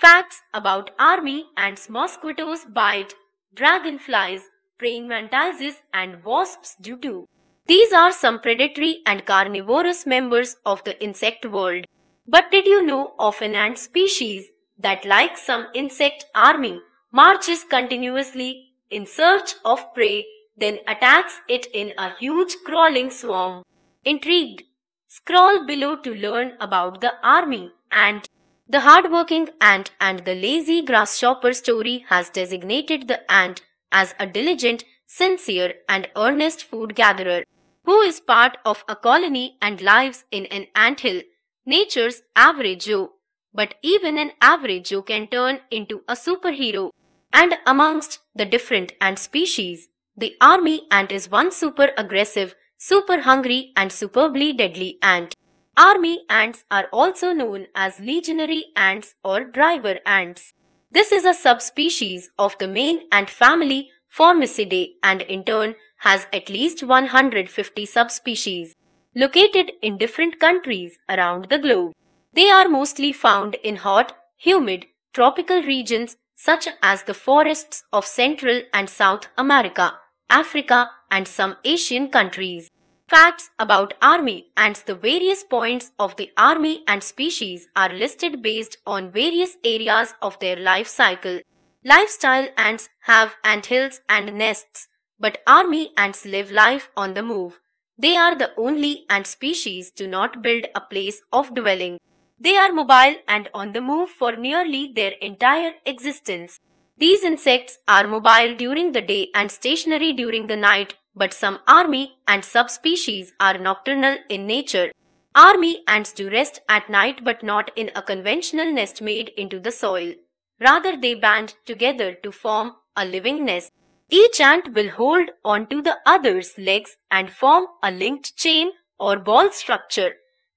Facts about army ants: mosquitoes bite, dragonflies, praying mantises and wasps do too. These are some predatory and carnivorous members of the insect world. But did you know of an ant species that, like some insect army, marches continuously in search of prey, then attacks it in a huge crawling swarm? Intrigued? Scroll below to learn about the army ant. The hardworking ant and the lazy grasshopper story has designated the ant as a diligent, sincere, and earnest food gatherer who is part of a colony and lives in an anthill, nature's average Joe. But even an average Joe can turn into a superhero. And amongst the different ant species, the army ant is one super aggressive, super hungry, and superbly deadly ant. Army ants are also known as legionary ants or driver ants. This is a subspecies of the main ant family Formicidae and in turn has at least 150 subspecies located in different countries around the globe. They are mostly found in hot, humid, tropical regions such as the forests of Central and South America, Africa, and some Asian countries. Facts about army ants: the various points of the army ant species are listed based on various areas of their life cycle. Lifestyle ants have anthills and nests, but army ants live life on the move. They are the only ant species to not build a place of dwelling. They are mobile and on the move for nearly their entire existence. These insects are mobile during the day and stationary during the night, but some army ant subspecies are nocturnal in nature. Army ants do rest at night but not in a conventional nest made into the soil. Rather, they band together to form a living nest. Each ant will hold onto the other's legs and form a linked chain or ball structure.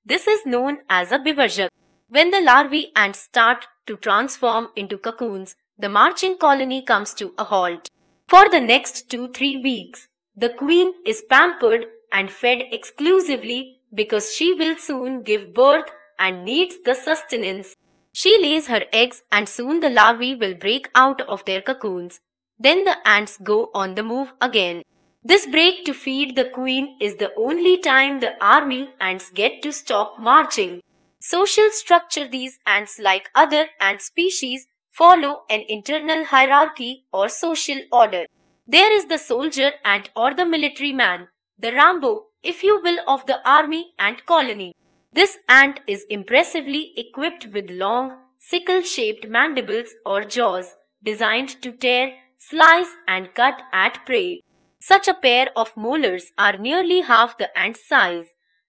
This is known as a bivajak. When the larvae ants start to transform into cocoons, the marching colony comes to a halt. For the next 2-3 weeks, the queen is pampered and fed exclusively because she will soon give birth and needs the sustenance. She lays her eggs and soon the larvae will break out of their cocoons. Then the ants go on the move again. This break to feed the queen is the only time the army ants get to stop marching. Social structure: these ants, like other ant species, follow an internal hierarchy or social order. There is the soldier ant or the military man, the Rambo, if you will, of the army ant colony. This ant is impressively equipped with long, sickle-shaped mandibles or jaws, designed to tear, slice, and cut at prey. Such a pair of molars are nearly half the ant's size.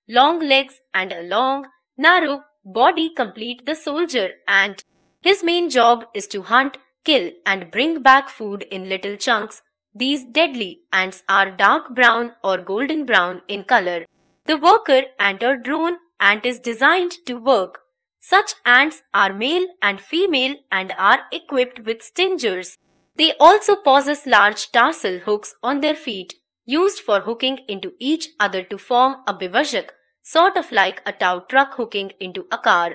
Long legs and a long, narrow body complete the soldier ant. His main job is to hunt, kill, and bring back food in little chunks. These deadly ants are dark brown or golden brown in color. The worker ant or drone ant is designed to work. Such ants are male and female and are equipped with stingers. They also possess large tarsal hooks on their feet, used for hooking into each other to form a bivajak, sort of like a tow truck hooking into a car.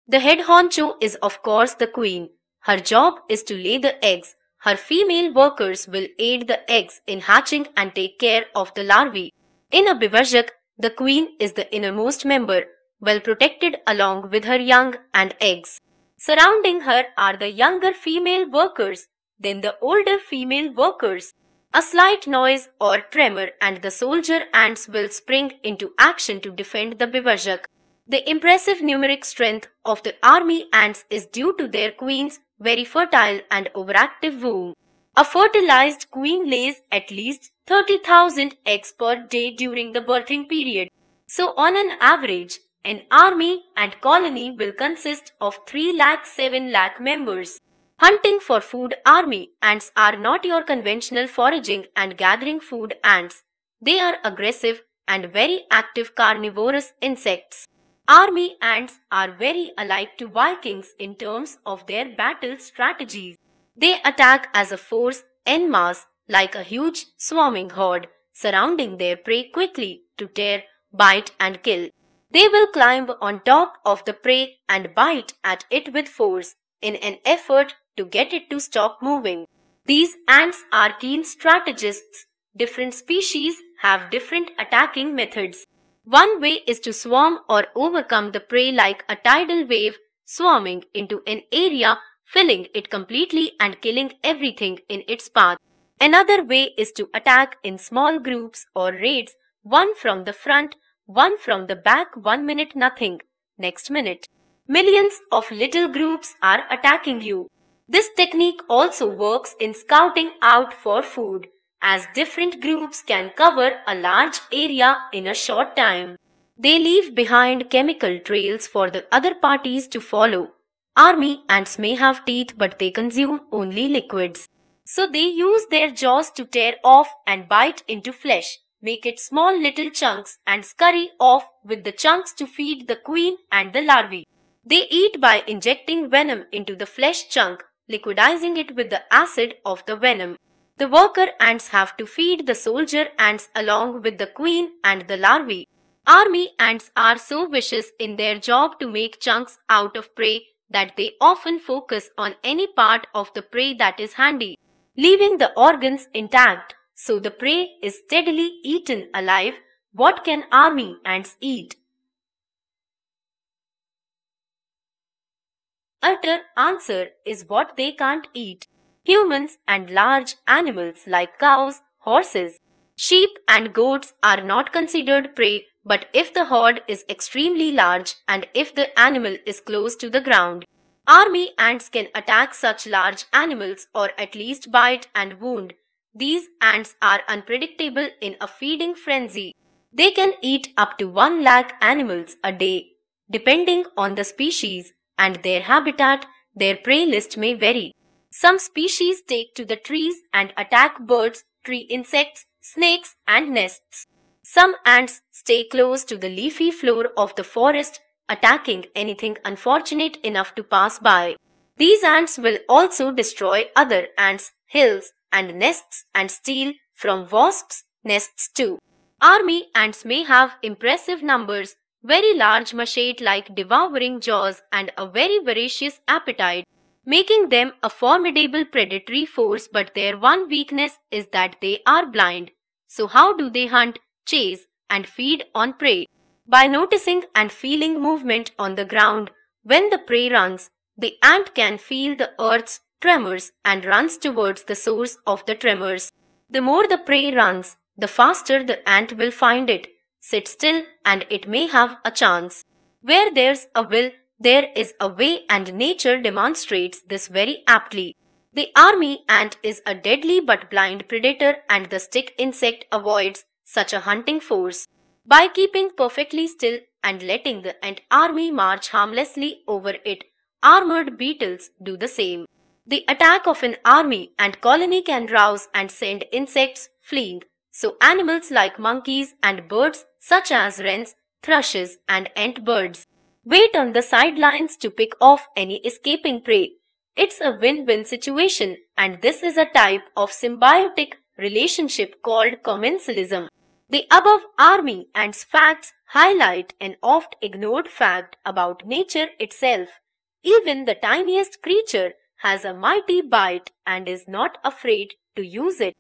The head honcho is of course the queen. Her job is to lay the eggs. Her female workers will aid the eggs in hatching and take care of the larvae. In a bivajak, the queen is the innermost member, well protected along with her young and eggs. Surrounding her are the younger female workers, then the older female workers. A slight noise or tremor and the soldier ants will spring into action to defend the bivajak. The impressive numeric strength of the army ants is due to their queen's very fertile and overactive womb. A fertilized queen lays at least 30,000 eggs per day during the birthing period. So on an average, an army ant colony will consist of 3 lakh 7 lakh members. Hunting for food: army ants are not your conventional foraging and gathering food ants. They are aggressive and very active carnivorous insects. Army ants are very alike to Vikings in terms of their battle strategies. They attack as a force en masse, like a huge swarming horde, surrounding their prey quickly to tear, bite and kill. They will climb on top of the prey and bite at it with force. in an effort to get it to stop moving. These ants are keen strategists. Different species have different attacking methods. One way is to swarm or overcome the prey like a tidal wave, swarming into an area, filling it completely and killing everything in its path. Another way is to attack in small groups or raids, one from the front, one from the back, 1 minute nothing, next minute millions of little groups are attacking you. This technique also works in scouting out for food, as different groups can cover a large area in a short time. They leave behind chemical trails for the other parties to follow. Army ants may have teeth, but they consume only liquids. So they use their jaws to tear off and bite into flesh, make it small little chunks and scurry off with the chunks to feed the queen and the larvae. They eat by injecting venom into the flesh chunk, liquidizing it with the acid of the venom. The worker ants have to feed the soldier ants along with the queen and the larvae. Army ants are so vicious in their job to make chunks out of prey that they often focus on any part of the prey that is handy, leaving the organs intact, so the prey is steadily eaten alive. What can army ants eat? Utter answer is what they can't eat. Humans and large animals like cows, horses, sheep and goats are not considered prey, but if the herd is extremely large and if the animal is close to the ground, army ants can attack such large animals or at least bite and wound. These ants are unpredictable in a feeding frenzy. They can eat up to 1 lakh animals a day. Depending on the species and their habitat, their prey list may vary. Some species take to the trees and attack birds, tree insects, snakes and nests. Some ants stay close to the leafy floor of the forest, attacking anything unfortunate enough to pass by. These ants will also destroy other ants' hills and nests and steal from wasps' nests too. Army ants may have impressive numbers, very large machete-like devouring jaws and a very voracious appetite, making them a formidable predatory force, but their one weakness is that they are blind. So how do they hunt, chase and feed on prey? By noticing and feeling movement on the ground. When the prey runs, the ant can feel the earth's tremors and runs towards the source of the tremors. The more the prey runs, the faster the ant will find it. Sit still and it may have a chance. Where there's a will, there is a way, and nature demonstrates this very aptly. The army ant is a deadly but blind predator, and the stick insect avoids such a hunting force by keeping perfectly still and letting the ant army march harmlessly over it. Armored beetles do the same. The attack of an army ant colony can rouse and send insects fleeing. So animals like monkeys and birds such as wrens, thrushes and ant birds wait on the sidelines to pick off any escaping prey. It's a win-win situation, and this is a type of symbiotic relationship called commensalism. The above army ants facts highlight an oft ignored fact about nature itself. Even the tiniest creature has a mighty bite and is not afraid to use it.